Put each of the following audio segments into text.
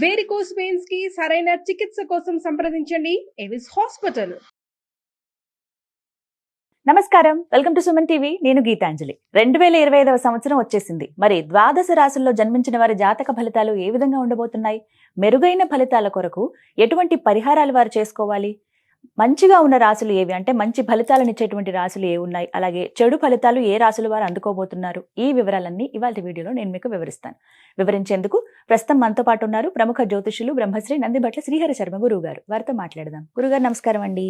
Varicose veins కి సరైన చికిత్స కోసం సంప్రదించండి ఎవిస్ హాస్పిటల్. నమస్కారం, వెల్కమ్ టు సుమన్ టీవీ. నేను గీతాంజలి. 2025వ సంవత్సరం వచ్చేసింది. మరి ద్వాదశ రాశుల్లో జన్మించిన వారి జాతక ఫలితాలు ఏ విధంగా ఉండబోతున్నాయి? మెరుగైన ఫలితాల కొరకు ఎటువంటి పరిహారాలు వారు చేసుకోవాలి? మంచిగా ఉన్న రాశులు ఏవి, అంటే మంచి ఫలితాలను ఇచ్చేటువంటి రాశులు ఏ ఉన్నాయి, అలాగే చెడు ఫలితాలు ఏ రాశులు వారు అందుకోబోతున్నారు, ఈ వివరాలన్నీ ఇవాళ వీడియోలో నేను మీకు వివరిస్తాను. వివరించేందుకు ప్రస్తుతం మనతో పాటు ఉన్నారు ప్రముఖ జ్యోతిషులు బ్రహ్మశ్రీ నందిబట్ల శ్రీహరి శర్మ గురువు గారు. వారితో మాట్లాడదాం. గురుగారు నమస్కారం అండి.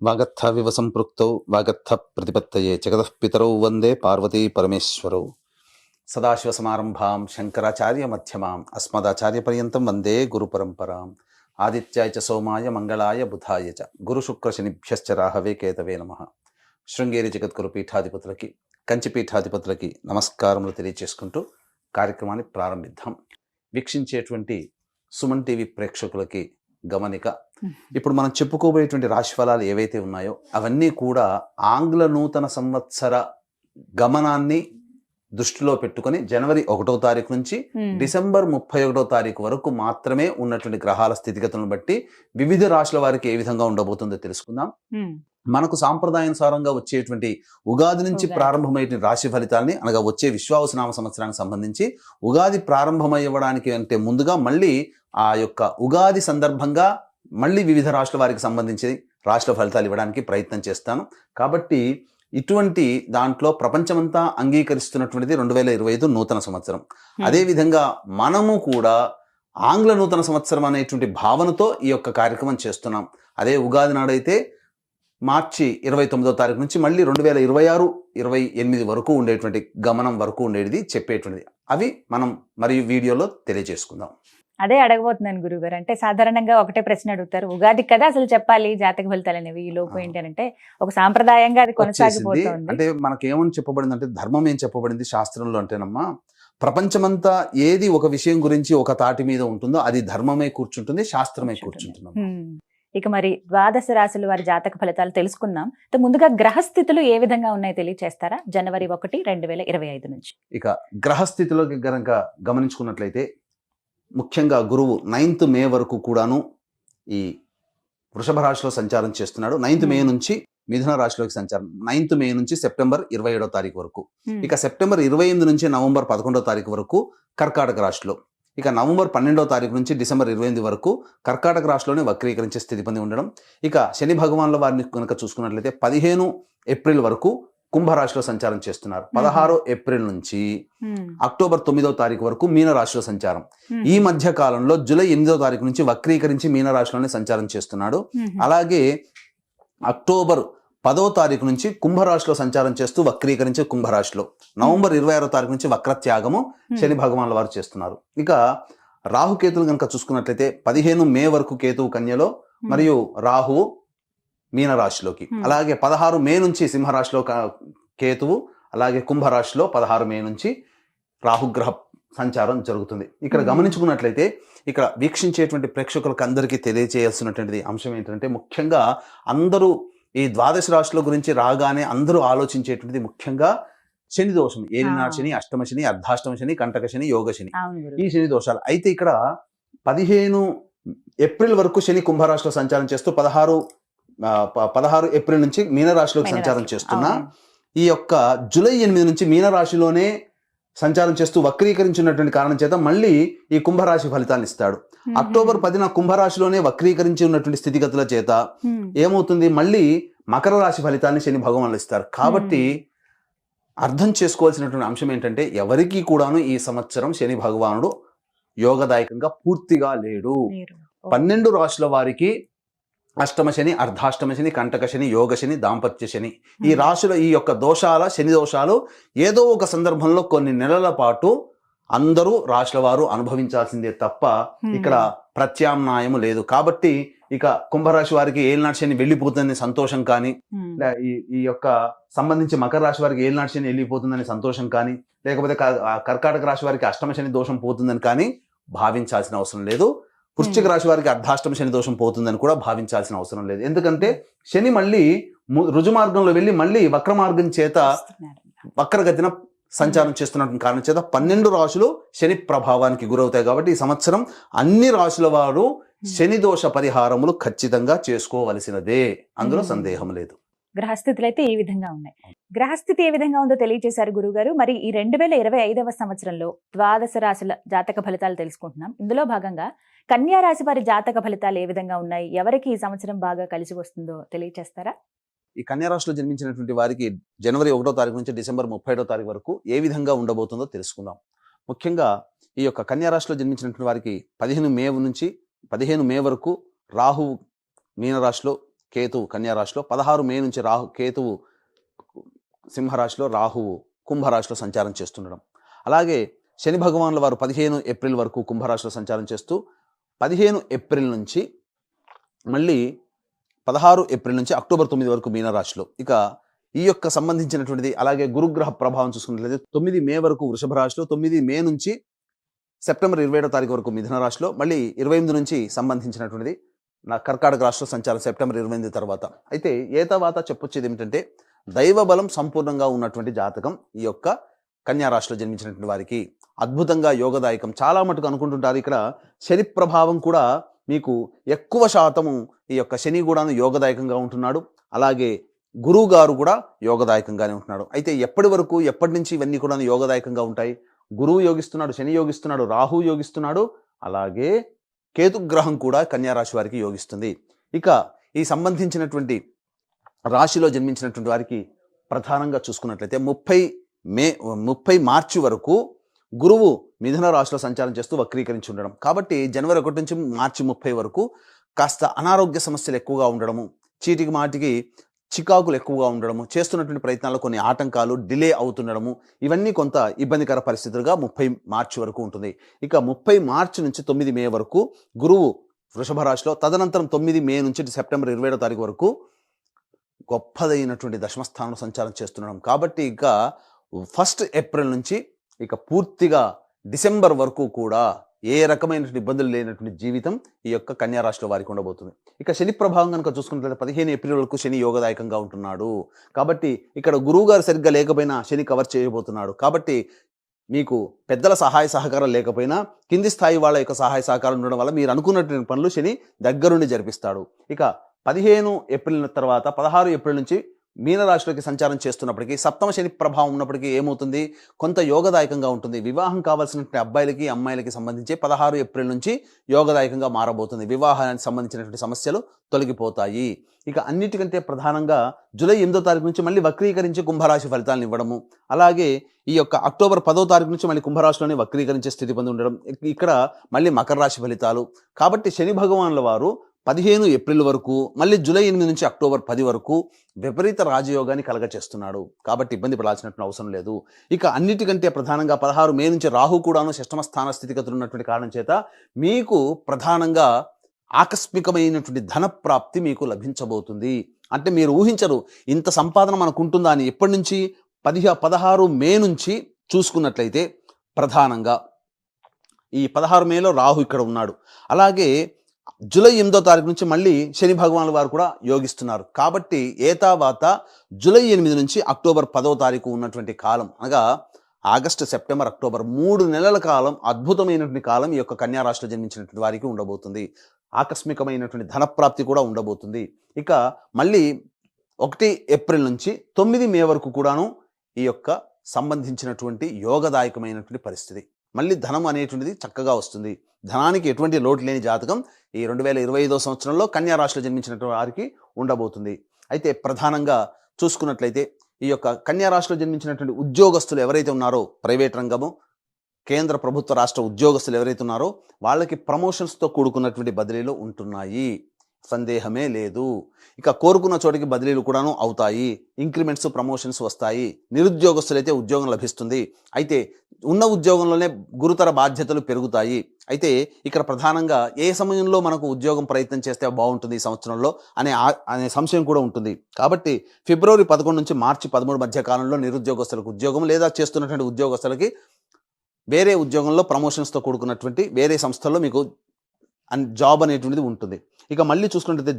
వాగర్థ వివ సంపృక్తౌ వాగర్థ ప్రతిపత్తయే జగతః పితరౌ వందే పార్వతీ పరమేశ్వరౌ. సదాశివ సమారంభాం శంకరాచార్య మధ్యమాం అస్మదాచార్య పర్యంతం వందే గురు పరంపరాం. ఆదిత్యాయ చ సోమాయ మంగళాయ బుధాయ చ గురు శుక్ర శనిభ్యశ్చ రాహవే కేతవే నమః. శృంగేరి జగద్గురు పీఠాధిపతులకి, కంచి పీఠాధిపతులకి నమస్కారములు తెలియచేసుకుంటూ కార్యక్రమాన్ని ప్రారంభిద్దాం. వీక్షించేటువంటి సుమన్ టీవీ ప్రేక్షకులకి గమనిక, ఇప్పుడు మనం చెప్పుకోబోయేటువంటి రాశి ఫలాలు ఏవైతే ఉన్నాయో అవన్నీ కూడా ఆంగ్ల నూతన సంవత్సర గమనాన్ని దృష్టిలో పెట్టుకుని జనవరి 1వ తారీఖు నుంచి డిసెంబర్ 31వ తారీఖు వరకు మాత్రమే ఉన్నటువంటి గ్రహాల స్థితిగతులను బట్టి వివిధ రాశుల వారికి ఏ విధంగా ఉండబోతుందో తెలుసుకుందాం. మనకు సాంప్రదాయానుసారంగా వచ్చేటువంటి ఉగాది నుంచి ప్రారంభమయ్యేటువంటి రాశి ఫలితాలని, అనగా వచ్చే విశ్వావసునామ సంవత్సరానికి సంబంధించి ఉగాది ప్రారంభమయ్యడానికి అంటే ముందుగా మళ్ళీ ఆ యొక్క ఉగాది సందర్భంగా మళ్ళీ వివిధ రాశుల వారికి సంబంధించి రాశుల ఫలితాలు ఇవ్వడానికి ప్రయత్నం చేస్తాను. కాబట్టి ఇటువంటి దాంట్లో ప్రపంచమంతా అంగీకరిస్తున్నటువంటిది 2025 నూతన సంవత్సరం. అదేవిధంగా మనము కూడా ఆంగ్ల నూతన సంవత్సరం అనేటువంటి భావనతో ఈ యొక్క కార్యక్రమం చేస్తున్నాం. అదే ఉగాది నాడైతే మార్చి 29వ తారీఖు నుంచి మళ్ళీ 2026-28 వరకు ఉండేటువంటి గమనం వరకు ఉండేది చెప్పేటువంటిది. అవి మనం మరియు వీడియోలో తెలియజేసుకుందాం. అదే అడగబోతున్నాను గురుగారు. అంటే సాధారణంగా ఒకటే ప్రశ్న అడుగుతారు, ఉగాది కదా అసలు చెప్పాలి జాతక ఫలితాలు అనేవి, ఈ లోపు ఏంటి అంటే ఒక సాంప్రదాయంగా అది కొనసాగిపోతుంది. అంటే మనకేమని చెప్పబడింది అంటే, ధర్మం ఏం చెప్పబడింది శాస్త్రంలో అంటేనమ్మా, ప్రపంచమంతా ఏది ఒక విషయం గురించి ఒక తాటి మీద ఉంటుందో అది ధర్మమే కూర్చుంటుంది, శాస్త్రమే కూర్చుంటుంది. ఇక మరి ద్వాదశ రాశుల వారి జాతక ఫలితాలు తెలుసుకుందాం. ముందుగా గ్రహస్థితులు ఏ విధంగా ఉన్నాయో తెలియచేస్తారా? జనవరి 1, 2025 నుంచి. ఇక గ్రహస్థితిలో గనక గమనించుకున్నట్లయితే ముఖ్యంగా గురువు 9th మే వరకు కూడాను ఈ వృషభ రాశిలో సంచారం చేస్తున్నాడు. 9th మే నుంచి మిథున రాశిలోకి సంచారం, 9th మే నుంచి సెప్టెంబర్ 27వ తారీఖు వరకు. ఇక సెప్టెంబర్ 28 నుంచి నవంబర్ 11వ తారీఖు వరకు కర్కాటక రాశిలో. ఇక నవంబర్ 12వ తారీఖు నుంచి డిసెంబర్ 28 వరకు కర్కాటక రాశిలోనే వక్రీకరించే స్థితి పొంది ఉండడం. ఇక శని భగవాన్ల వారిని కనుక చూసుకున్నట్లయితే 15 ఏప్రిల్ వరకు కుంభరాశిలో సంచారం చేస్తున్నారు. 16 ఏప్రిల్ నుంచి అక్టోబర్ 9వ తారీఖు వరకు మీనరాశిలో సంచారం. ఈ మధ్య కాలంలో జూలై 8వ తారీఖు నుంచి వక్రీకరించి మీనరాశిలోనే సంచారం చేస్తున్నాడు. అలాగే అక్టోబర్ 10వ తారీఖు నుంచి కుంభరాశిలో సంచారం చేస్తూ వక్రీకరించే కుంభరాశిలో, నవంబర్ 26వ తారీఖు నుంచి వక్రత్యాగము శని భగవాన్ల వారు చేస్తున్నారు. ఇక రాహుకేతులు కనుక చూసుకున్నట్లయితే 15 మే వరకు కేతువు కన్యలో మరియు రాహువు మీనరాశిలోకి, అలాగే 16 మే నుంచి సింహరాశిలో కేతువు, అలాగే కుంభరాశిలో 16 మే నుంచి రాహుగ్రహ సంచారం జరుగుతుంది. ఇక్కడ గమనించుకున్నట్లయితే ఇక్కడ వీక్షించేటువంటి ప్రేక్షకులకు అందరికీ తెలియజేయాల్సినటువంటిది అంశం ఏంటంటే, ముఖ్యంగా అందరూ ఈ ద్వాదశ రాశుల గురించి రాగానే అందరూ ఆలోచించేటువంటిది ముఖ్యంగా శని దోషం, ఏలినాటి శని, అష్టమ శని, అర్ధాష్టమ శని, కంటక శని, యోగ శని, ఈ శని దోషాలు. అయితే ఇక్కడ 15 ఏప్రిల్ వరకు శని కుంభరాశిలో సంచారం చేస్తూ 16 ఏప్రిల్ నుంచి మీనరాశిలోకి సంచారం చేస్తున్నా, ఈ యొక్క జూలై 8 నుంచి మీనరాశిలోనే సంచారం చేస్తూ వక్రీకరించినటువంటి కారణం చేత మళ్ళీ ఈ కుంభరాశి ఫలితాన్ని ఇస్తాడు. అక్టోబర్ 10న కుంభరాశిలోనే వక్రీకరించి ఉన్నటువంటి స్థితిగతుల చేత ఏమవుతుంది, మళ్ళీ మకర రాశి ఫలితాన్ని శని భగవానులు ఇస్తారు. కాబట్టి అర్థం చేసుకోవాల్సినటువంటి అంశం ఏంటంటే, ఎవరికి కూడాను ఈ సంవత్సరం శని భగవానుడు యోగదాయకంగా పూర్తిగా లేడు. 12 రాశుల వారికి అష్టమ శని, అర్ధాష్టమ శని, కంటక శని, యోగ శని, దాంపత్య శని, ఈ రాశుల ఈ యొక్క దోషాల శని దోషాలు ఏదో ఒక సందర్భంలో కొన్ని నెలల పాటు అందరూ రాశుల వారు అనుభవించాల్సిందే తప్ప ఇక్కడ ప్రత్యామ్నాయము లేదు. కాబట్టి ఇక కుంభరాశి వారికి ఏలినాటి శని వెళ్ళిపోతుందని సంతోషం కానీ, ఈ యొక్క సంబంధించి మకర రాశి వారికి ఏలినాటి శని వెళ్ళిపోతుందని సంతోషం కానీ, లేకపోతే కర్కాటక రాశి వారికి అష్టమ శని దోషం పోతుందని కానీ భావించాల్సిన అవసరం లేదు. వృశ్చిక రాశి వారికి అర్ధాష్టమ శని దోషం పోతుందని కూడా భావించాల్సిన అవసరం లేదు. ఎందుకంటే శని మళ్ళీ రుజుమార్గంలో వెళ్ళి మళ్ళీ వక్ర మార్గం చేత వక్రగతిన సంచారం చేస్తున్నటువంటి కారణం చేత 12 రాశులు శని ప్రభావానికి గురవుతాయి. కాబట్టి ఈ సంవత్సరం అన్ని రాశుల వారు శని దోష పరిహారములు ఖచ్చితంగా చేసుకోవలసినదే, అందులో సందేహం లేదు. గ్రహస్థితులు అయితే ఈ విధంగా ఉన్నాయి. గ్రహస్థితి ఏ విధంగా ఉందో తెలియజేశారు గురుగారు. మరి ఈ 2025వ సంవత్సరంలో ద్వాదశ రాశుల జాతక ఫలితాలు తెలుసుకుంటున్నాం. ఇందులో భాగంగా కన్యా రాశి వారి జాతక ఫలితాలు ఏ విధంగా ఉన్నాయి, ఎవరికి ఈ సంవత్సరం బాగా కలిసి వస్తుందో తెలియజేస్తారా? ఈ కన్యా రాశిలో జన్మించినటువంటి వారికి జనవరి 1వ తారీఖు నుంచి డిసెంబర్ 31వ తారీఖు వరకు ఏ విధంగా ఉండబోతుందో తెలుసుకుందాం. ముఖ్యంగా ఈ యొక్క కన్యా రాశిలో జన్మించినటువంటి వారికి 15 మే వరకు రాహువు మీనరాశిలో, కేతువు కన్యా రాశిలో, 16 మే నుంచి కేతువు సింహరాశిలో, రాహువు కుంభరాశిలో సంచారం చేస్తుండడం. అలాగే శని భగవానుల వారు 15 ఏప్రిల్ వరకు కుంభరాశిలో సంచారం చేస్తూ 15 ఏప్రిల్ నుంచి మళ్ళీ 16 ఏప్రిల్ నుంచి అక్టోబర్ 9 వరకు మీనరాశిలో. ఇక ఈ యొక్క సంబంధించినటువంటిది అలాగే గురుగ్రహ ప్రభావం చూసుకున్నట్లయితే 9 మే వరకు వృషభ రాశిలో, 9 మే నుంచి సెప్టెంబర్ 27వ తారీఖు వరకు మిథున రాశిలో, మళ్ళీ 28 నుంచి సంబంధించినటువంటిది కర్కాటక రాశిలో సంచారం సెప్టెంబర్ 28 తర్వాత. అయితే ఏతవాత చెప్పొచ్చేది ఏమిటంటే దైవ బలం సంపూర్ణంగా ఉన్నటువంటి జాతకం ఈ యొక్క కన్యా రాశిలో జన్మించినటువంటి వారికి అద్భుతంగా యోగదాయకం. చాలా మటుకు అనుకుంటుంటారు ఇక్కడ శని ప్రభావం కూడా మీకు ఎక్కువ శాతము ఈ యొక్క శని కూడాను యోగదాయకంగా ఉంటున్నాడు, అలాగే గురువు గారు కూడా యోగదాయకంగానే ఉంటున్నాడు. అయితే ఎప్పటి నుంచి ఇవన్నీ కూడా యోగదాయకంగా ఉంటాయి? గురువు యోగిస్తున్నాడు, శని యోగిస్తున్నాడు, రాహు యోగిస్తున్నాడు, అలాగే కేతు గ్రహం కూడా కన్యా రాశి వారికి యోగిస్తుంది. ఇక ఈ సంబంధించినటువంటి రాశిలో జన్మించినటువంటి వారికి ప్రధానంగా చూసుకున్నట్లయితే 30 మార్చి వరకు గురువు మిథున రాశిలో సంచారం చేస్తూ వక్రీకరించి ఉండడం. కాబట్టి జనవరి 1 నుంచి మార్చి 30 వరకు కాస్త అనారోగ్య సమస్యలు ఎక్కువగా ఉండడము, చీటికి మాటికి చికాకులు ఎక్కువగా ఉండడము, చేస్తున్నటువంటి ప్రయత్నాల్లో కొన్ని ఆటంకాలు డిలే అవుతుండడము, ఇవన్నీ కొంత ఇబ్బందికర పరిస్థితులుగా 30 మార్చి వరకు ఉంటుంది. ఇక 30 మార్చి నుంచి 9 మే వరకు గురువు వృషభ రాశిలో, తదనంతరం 9 మే నుంచి సెప్టెంబర్ 27వ తారీఖు వరకు గొప్పదైనటువంటి దశమస్థానంలో సంచారం చేస్తుండడం. కాబట్టి ఇక 1 ఏప్రిల్ నుంచి ఇక పూర్తిగా డిసెంబర్ వరకు కూడా ఏ రకమైనటువంటి ఇబ్బందులు లేనటువంటి జీవితం ఈ యొక్క కన్యా రాశిలో వారికి ఉండబోతుంది. ఇక శని ప్రభావం కనుక చూసుకున్నట్లయితే 15 ఏప్రిల్ వరకు శని యోగదాయకంగా ఉంటున్నాడు. కాబట్టి ఇక్కడ గురువు గారు సరిగ్గా లేకపోయినా శని కవర్ చేయబోతున్నాడు. కాబట్టి మీకు పెద్దల సహాయ సహకారం లేకపోయినా కింది స్థాయి వాళ్ళ యొక్క సహాయ సహకారం ఉండడం వల్ల మీరు అనుకున్నటువంటి పనులు శని దగ్గరుండి జరిపిస్తాడు. ఇక 15 ఏప్రిల్ తర్వాత 16 ఏప్రిల్ నుంచి మీనరాశిలోకి సంచారం చేస్తున్నప్పటికీ సప్తమ శని ప్రభావం ఉన్నప్పటికీ ఏమవుతుంది, కొంత యోగదాయకంగా ఉంటుంది. వివాహం కావాల్సినటువంటి అబ్బాయిలకి అమ్మాయిలకి సంబంధించి 16 ఏప్రిల్ నుంచి యోగదాయకంగా మారబోతుంది. వివాహానికి సంబంధించినటువంటి సమస్యలు తొలగిపోతాయి. ఇక అన్నిటికంటే ప్రధానంగా జూలై 8వ తారీఖు నుంచి మళ్ళీ వక్రీకరించి కుంభరాశి ఫలితాలను ఇవ్వడము, అలాగే ఈ యొక్క అక్టోబర్ 10వ తారీఖు నుంచి మళ్ళీ కుంభరాశిలోనే వక్రీకరించే స్థితి పొంది ఉండడం, ఇక్కడ మళ్ళీ మకర రాశి ఫలితాలు. కాబట్టి శని భగవానుల వారు 15 ఏప్రిల్ వరకు, మళ్ళీ జూలై 8 నుంచి అక్టోబర్ 10 వరకు విపరీత రాజయోగాన్ని కలగచేస్తున్నాడు. కాబట్టి ఇబ్బంది పడాల్సినటువంటి అవసరం లేదు. ఇక అన్నిటికంటే ప్రధానంగా 16 మే నుంచి రాహు కూడాను షష్టమ స్థాన స్థితిగతులు ఉన్నటువంటి కారణం చేత మీకు ప్రధానంగా ఆకస్మికమైనటువంటి ధన ప్రాప్తి మీకు లభించబోతుంది. అంటే మీరు ఊహించరు ఇంత సంపాదన మనకు ఉంటుందా అని. ఎప్పటి నుంచి 16 మే నుంచి చూసుకున్నట్లయితే ప్రధానంగా ఈ 16 మేలో రాహు ఇక్కడ ఉన్నాడు. అలాగే జూలై 8వ తారీఖు నుంచి మళ్ళీ శని భగవానుల వారు కూడా యోగిస్తున్నారు. కాబట్టి ఏతావాత జూలై 8 నుంచి అక్టోబర్ 10వ తారీఖు ఉన్నటువంటి కాలం, అనగా ఆగస్టు, సెప్టెంబర్, అక్టోబర్ 3 నెలల కాలం అద్భుతమైనటువంటి కాలం ఈ యొక్క కన్యా రాశిలో జన్మించినటువంటి వారికి ఉండబోతుంది. ఆకస్మికమైనటువంటి ధనప్రాప్తి కూడా ఉండబోతుంది. ఇక మళ్ళీ 1 ఏప్రిల్ నుంచి 9 మే వరకు కూడాను ఈ యొక్క సంబంధించినటువంటి యోగదాయకమైనటువంటి పరిస్థితి. మళ్ళీ ధనం అనేటువంటిది చక్కగా వస్తుంది. ధనానికి ఎటువంటి లోటు లేని జాతకం ఈ 2025వ సంవత్సరంలో కన్యా రాశిలో జన్మించినటువంటి వారికి ఉండబోతుంది. అయితే ప్రధానంగా చూసుకున్నట్లయితే ఈ యొక్క కన్యా రాశిలో జన్మించినటువంటి ఉద్యోగస్తులు ఎవరైతే ఉన్నారో, ప్రైవేట్ రంగము, కేంద్ర ప్రభుత్వ రాష్ట్ర ఉద్యోగస్తులు ఎవరైతే ఉన్నారో వాళ్ళకి ప్రమోషన్స్తో కూడుకున్నటువంటి బదిలీలు ఉంటున్నాయి, సందేహమే లేదు. ఇక కోరుకున్న చోటికి బదిలీలు కూడాను అవుతాయి, ఇంక్రిమెంట్స్, ప్రమోషన్స్ వస్తాయి. నిరుద్యోగస్తులైతే ఉద్యోగం లభిస్తుంది. అయితే ఉన్న ఉద్యోగంలోనే గురుతర బాధ్యతలు పెరుగుతాయి. అయితే ఇక్కడ ప్రధానంగా ఏ సమయంలో మనకు ఉద్యోగం ప్రయత్నం చేస్తే బాగుంటుంది ఈ సంవత్సరంలో అనే సంశయం కూడా ఉంటుంది. కాబట్టి ఫిబ్రవరి 11 నుంచి మార్చి 13 మధ్య కాలంలో నిరుద్యోగస్తులకు ఉద్యోగం, లేదా చేస్తున్నటువంటి ఉద్యోగస్తులకి వేరే ఉద్యోగంలో ప్రమోషన్స్తో కూడుకున్నటువంటి వేరే సంస్థల్లో మీకు జాబ్ అనేటువంటిది ఉంటుంది. ఇక మళ్ళీ చూసుకున్నట్లయితే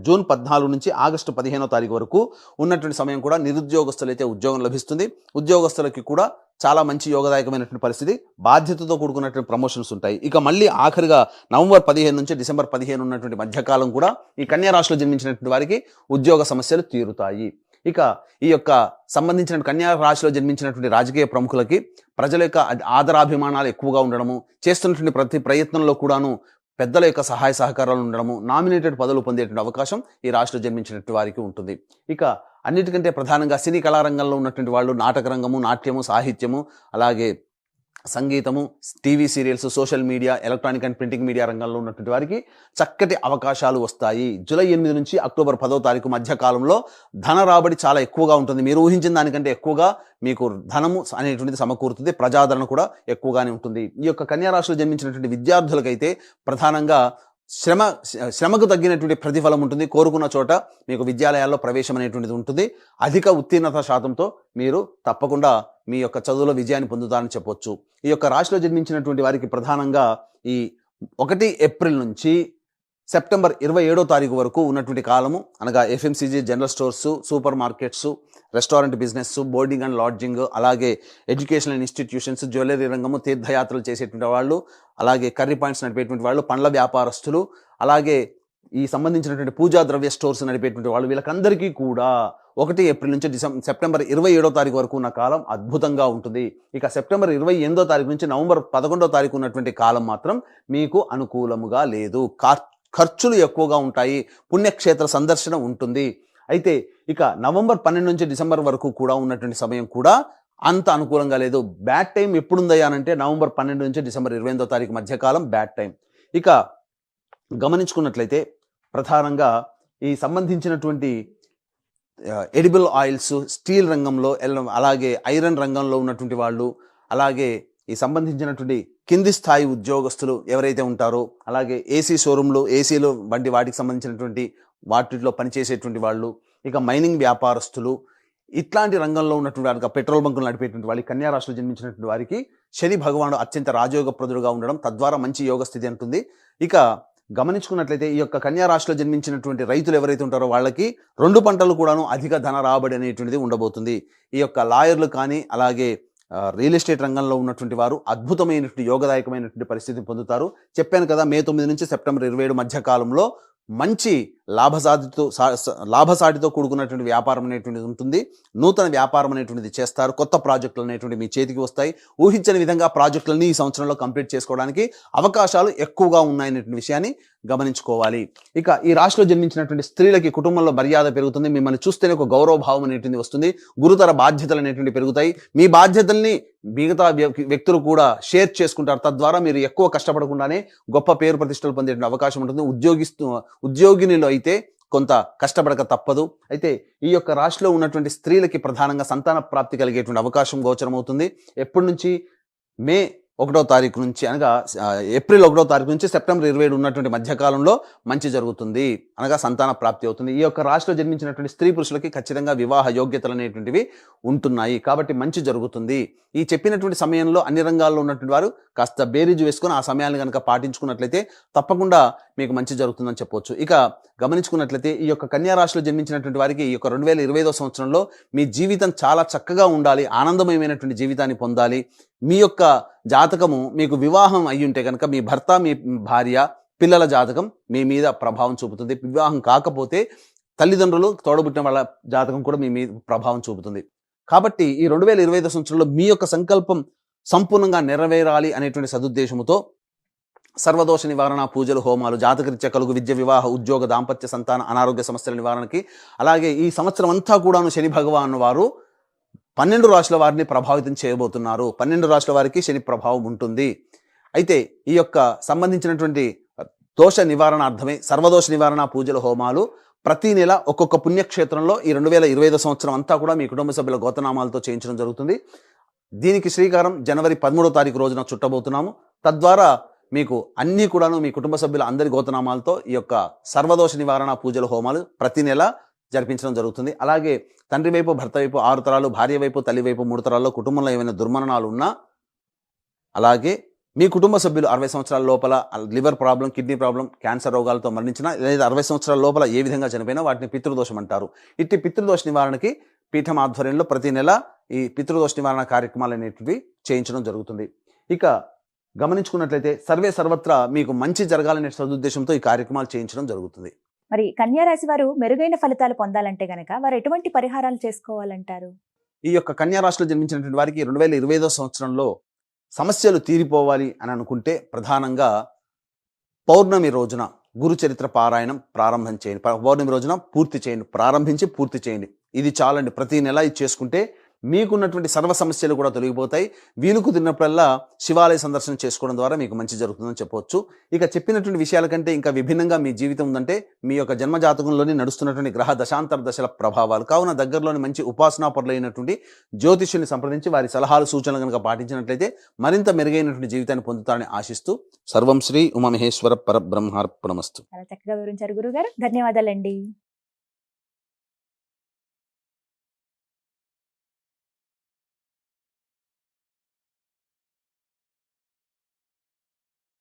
జూన్ 14 నుంచి ఆగస్టు 15వ తారీఖు వరకు ఉన్నటువంటి సమయం కూడా నిరుద్యోగస్తులైతే ఉద్యోగం లభిస్తుంది. ఉద్యోగస్తులకి కూడా చాలా మంచి యోగదాయకమైనటువంటి పరిస్థితి, బాధ్యతతో కూడుకున్నటువంటి ప్రమోషన్స్ ఉంటాయి. ఇక మళ్ళీ ఆఖరిగా నవంబర్ 15 నుంచి డిసెంబర్ 15 ఉన్నటువంటి మధ్యకాలం కూడా ఈ కన్యా రాశిలో జన్మించినటువంటి వారికి ఉద్యోగ సమస్యలు తీరుతాయి. ఇక ఈ యొక్క సంబంధించిన కన్యా రాశిలో జన్మించినటువంటి రాజకీయ ప్రముఖులకి ప్రజల యొక్క ఆదరాభిమానాలు ఎక్కువగా ఉండడము, చేస్తున్నటువంటి ప్రతి ప్రయత్నంలో కూడాను పెద్దల యొక్క సహాయ సహకారాలు ఉండడము, నామినేటెడ్ పదవులు పొందేటువంటి అవకాశం ఈ రాశిలో జన్మించినటువంటి వారికి ఉంటుంది. ఇక అన్నిటికంటే ప్రధానంగా సినీ కళారంగంలో ఉన్నటువంటి వాళ్ళు నాటక రంగము, నాట్యము, సాహిత్యము, అలాగే సంగీతము, TV serials, social media, electronic and printing media రంగంలో ఉన్నటువంటి వారికి చక్కటి అవకాశాలు వస్తాయి. జూలై 8 నుంచి అక్టోబర్ 10వ తారీఖు మధ్య కాలంలో ధన రాబడి చాలా ఎక్కువగా ఉంటుంది. మీరు ఊహించిన దానికంటే ఎక్కువగా మీకు ధనము అనేటువంటిది సమకూరుతుంది. ప్రజాదరణ కూడా ఎక్కువగానే ఉంటుంది. ఈ యొక్క కన్యా రాశిలో జన్మించినటువంటి విద్యార్థులకైతే ప్రధానంగా శ్రమకు తగ్గినటువంటి ప్రతిఫలం ఉంటుంది. కోరుకున్న చోట మీకు విద్యాలయాల్లో ప్రవేశం అనేటువంటిది ఉంటుంది. అధిక ఉత్తీర్ణత శాతంతో మీరు తప్పకుండా మీ యొక్క చదువులో విజయాన్ని పొందుతారని చెప్పొచ్చు. ఈ యొక్క రాశిలో జన్మించినటువంటి వారికి ప్రధానంగా ఈ 1 ఏప్రిల్ నుంచి సెప్టెంబర్ 27వ తారీఖు వరకు ఉన్నటువంటి కాలము, అనగా FMCG, general stores, super markets, restaurant business, boarding and lodging, అలాగే ఎడ్యుకేషనల్ ఇన్స్టిట్యూషన్స్, జ్యువెలరీ రంగము, తీర్థయాత్రలు చేసేటువంటి వాళ్ళు, అలాగే కర్రీ పాయింట్స్ నడిపేటువంటి వాళ్ళు, పండ్ల వ్యాపారస్తులు, అలాగే ఈ సంబంధించినటువంటి పూజా ద్రవ్య స్టోర్స్ నడిపేటువంటి వాళ్ళు, వీళ్ళకందరికీ కూడా 1 ఏప్రిల్ నుంచి సెప్టెంబర్ 27వ తారీఖు వరకు ఉన్న కాలం అద్భుతంగా ఉంటుంది. ఇక సెప్టెంబర్ 28వ తారీఖు నుంచి నవంబర్ 11వ తారీఖు ఉన్నటువంటి కాలం మాత్రం మీకు అనుకూలముగా లేదు. ఖర్చులు ఎక్కువగా ఉంటాయి. పుణ్యక్షేత్ర సందర్శన ఉంటుంది. అయితే ఇక నవంబర్ 12 నుంచి డిసెంబర్ వరకు కూడా ఉన్నటువంటి సమయం కూడా అంత అనుకూలంగా లేదు. బ్యాడ్ టైం ఎప్పుడుందయ్యానంటే నవంబర్ 12 నుంచి డిసెంబర్ 28వ తారీఖు మధ్యకాలం బ్యాడ్ టైం. ఇక గమనించుకున్నట్లయితే ప్రధానంగా ఈ సంబంధించినటువంటి ఎడిబుల్ ఆయిల్స్, స్టీల్ రంగంలో, అలాగే ఐరన్ రంగంలో ఉన్నటువంటి వాళ్ళు, అలాగే ఈ సంబంధించినటువంటి కింది స్థాయి ఉద్యోగస్తులు ఎవరైతే ఉంటారో, అలాగే ఏసీ షోరూంలు, ఏసీలు వంటి వాటికి సంబంధించినటువంటి వాటిలో పనిచేసేటువంటి వాళ్ళు, ఇక మైనింగ్ వ్యాపారస్తులు, ఇట్లాంటి రంగంలో ఉన్నటువంటి వారికి, పెట్రోల్ బంకులు నడిపేటువంటి వాళ్ళకి, కన్యా రాశిలో జన్మించినటువంటి వారికి శని భగవానుడు అత్యంత రాజయోగప్రదుడుగా ఉండడం తద్వారా మంచి యోగ స్థితి ఉంటుంది. ఇక గమనించుకున్నట్లయితే ఈ యొక్క కన్యా రాశిలో జన్మించినటువంటి రైతులు ఎవరైతే ఉంటారో వాళ్ళకి 2 పంటలు కూడాను అధిక ధన రాబడి అనేటువంటిది ఉండబోతుంది. ఈ యొక్క లాయర్లు కానీ, అలాగే రియల్ ఎస్టేట్ రంగంలో ఉన్నటువంటి వారు అద్భుతమైనటువంటి యోగదాయకమైనటువంటి పరిస్థితిని పొందుతారు. చెప్పాను కదా, మే 9 నుంచి సెప్టెంబర్ 27 మధ్య కాలంలో మంచి లాభసాటితో కూడుకున్నటువంటి వ్యాపారం అనేటువంటిది ఉంటుంది. నూతన వ్యాపారం అనేటువంటిది చేస్తారు. కొత్త ప్రాజెక్టులు అనేటువంటివి మీ చేతికి వస్తాయి. ఊహించని విధంగా ప్రాజెక్టులని ఈ సంవత్సరంలో కంప్లీట్ చేసుకోవడానికి అవకాశాలు ఎక్కువగా ఉన్నాయనేటువంటి విషయాన్ని గమనించుకోవాలి. ఇక ఈ రాశిలో జన్మించినటువంటి స్త్రీలకి కుటుంబంలో మర్యాద పెరుగుతుంది. మిమ్మల్ని చూస్తేనే ఒక గౌరవభావం అనేటువంటి వస్తుంది. గురుతర బాధ్యతలు అనేటువంటి పెరుగుతాయి. మీ బాధ్యతల్ని మిగతా వ్యక్తులు కూడా షేర్ చేసుకుంటారు. తద్వారా మీరు ఎక్కువ కష్టపడకుండానే గొప్ప పేరు ప్రతిష్టలు పొందే అవకాశం ఉంటుంది. ఉద్యోగినిలో అయితే కొంత కష్టపడక తప్పదు. అయితే ఈ యొక్క రాశిలో ఉన్నటువంటి స్త్రీలకి ప్రధానంగా సంతాన ప్రాప్తి కలిగేటువంటి అవకాశం గోచరమవుతుంది. ఎప్పటి నుంచి? మే 1వ తారీఖు నుంచి, అనగా ఏప్రిల్ 1వ తారీఖు నుంచి సెప్టెంబర్ 27 ఉన్నటువంటి మధ్యకాలంలో మంచి జరుగుతుంది, అనగా సంతాన ప్రాప్తి అవుతుంది. ఈ యొక్క రాశిలో జన్మించినటువంటి స్త్రీ పురుషులకి ఖచ్చితంగా వివాహ యోగ్యతలు అనేటువంటివి ఉంటున్నాయి. కాబట్టి మంచి జరుగుతుంది. ఈ చెప్పినటువంటి సమయంలో అన్ని రంగాల్లో ఉన్నటువంటి వారు కాస్త బేరీజు వేసుకొని ఆ సమయాన్ని కనుక పాటించుకున్నట్లయితే తప్పకుండా మీకు మంచి జరుగుతుందని చెప్పవచ్చు. ఇక గమనించుకున్నట్లయితే ఈ యొక్క కన్యా రాశిలో జన్మించినటువంటి వారికి ఈ యొక్క 2025వ సంవత్సరంలో మీ జీవితం చాలా చక్కగా ఉండాలి, ఆనందమయమైనటువంటి జీవితాన్ని పొందాలి. మీ యొక్క జాతకము మీకు వివాహం అయ్యుంటే కనుక మీ భర్త, మీ భార్య, పిల్లల జాతకం మీ మీద ప్రభావం చూపుతుంది. వివాహం కాకపోతే తల్లిదండ్రులు, తోడబుట్టిన వాళ్ళ జాతకం కూడా మీ మీద ప్రభావం చూపుతుంది. కాబట్టి ఈ 2025 సంవత్సరంలో మీ యొక్క సంకల్పం సంపూర్ణంగా నెరవేరాలి అనేటువంటి సదుద్దేశముతో సర్వదోష నివారణ పూజలు, హోమాలు, జాతకరీత్యా కలుగు విద్య, వివాహ, ఉద్యోగ, దాంపత్య, సంతాన, అనారోగ్య సమస్యల నివారణకి, అలాగే ఈ సంవత్సరం అంతా కూడాను శని భగవాను వారు 12 రాశుల వారిని ప్రభావితం చేయబోతున్నారు. 12 రాశుల వారికి శని ప్రభావం ఉంటుంది. అయితే ఈ యొక్క సంబంధించినటువంటి దోష నివారణార్థమే సర్వదోష నివారణ పూజలు, హోమాలు ప్రతి నెల ఒక్కొక్క పుణ్యక్షేత్రంలో ఈ 2025 సంవత్సరం అంతా కూడా మీ కుటుంబ సభ్యుల గోతనామాలతో చేయించడం జరుగుతుంది. దీనికి శ్రీకారం జనవరి 13వ తారీఖు రోజున చుట్టబోతున్నాము. తద్వారా మీకు అన్నీ కూడాను మీ కుటుంబ సభ్యుల అందరి గోతనామాలతో ఈ యొక్క సర్వదోష నివారణ పూజలు, హోమాలు ప్రతి నెల జరిపించడం జరుగుతుంది. అలాగే తండ్రి వైపు, భర్త వైపు 6 తరాలు, భార్య వైపు, తల్లి వైపు 3 తరాల్లో కుటుంబంలో ఏమైనా దుర్మరణాలు ఉన్నా, అలాగే మీ కుటుంబ సభ్యులు 60 సంవత్సరాల లోపల liver problem, kidney problem, cancer రోగాలతో మరణించినా లేదా 60 సంవత్సరాల లోపల ఏ విధంగా చనిపోయినా వాటిని పితృదోషం అంటారు. ఇట్టి పితృదోష నివారణకి పీఠం ఆధ్వర్యంలో ప్రతి నెల ఈ పితృదోష నివారణ కార్యక్రమాలు అనేటివి చేయించడం జరుగుతుంది. ఇక గమనించుకున్నట్లయితే సర్వే సర్వత్రా మీకు మంచి జరగాలనే సదుద్దేశంతో ఈ కార్యక్రమాలు చేయించడం జరుగుతుంది. మరి కన్యా రాశి వారు మెరుగైన ఫలితాలు పొందాలంటే గనక వారు ఎటువంటి పరిహారాలు చేసుకోవాలంటారు? ఈ యొక్క కన్యా రాశిలో జన్మించినటువంటి వారికి 2025 సంవత్సరంలో సమస్యలు తీరిపోవాలి అని అనుకుంటే ప్రధానంగా పౌర్ణమి రోజున గురు చరిత్ర పారాయణం ప్రారంభం చేయండి. పౌర్ణమి రోజున పూర్తి చేయండి, ప్రారంభించి పూర్తి చేయండి. ఇది చాలండి. ప్రతి నెల ఇది చేసుకుంటే మీకున్నటువంటి సర్వ సమస్యలు కూడా తొలగిపోతాయి. వీలు కుదిరినప్పుడల్లా శివాలయ సందర్శన చేసుకోవడం ద్వారా మీకు మంచి జరుగుతుందని చెప్పవచ్చు. ఇక చెప్పినటువంటి విషయాల కంటే ఇంకా విభిన్నంగా మీ జీవితం ఉందంటే మీ యొక్క జన్మజాతకంలోని నడుస్తున్నటువంటి గ్రహ దశాంతర దశల ప్రభావాలు. కావున దగ్గరలోని మంచి ఉపాసనా పరులైనటువంటి జ్యోతిష్యుని సంప్రదించి వారి సలహాలు సూచనలు కనుక పాటించినట్లయితే మరింత మెరుగైనటువంటి జీవితాన్ని పొందుతారని ఆశిస్తూ సర్వం శ్రీ ఉమామహేశ్వర పరబ్రహ్మార్పణమస్తు. చాలా చక్కగా వివరించారు గురుగారు. ధన్యవాదాలండి.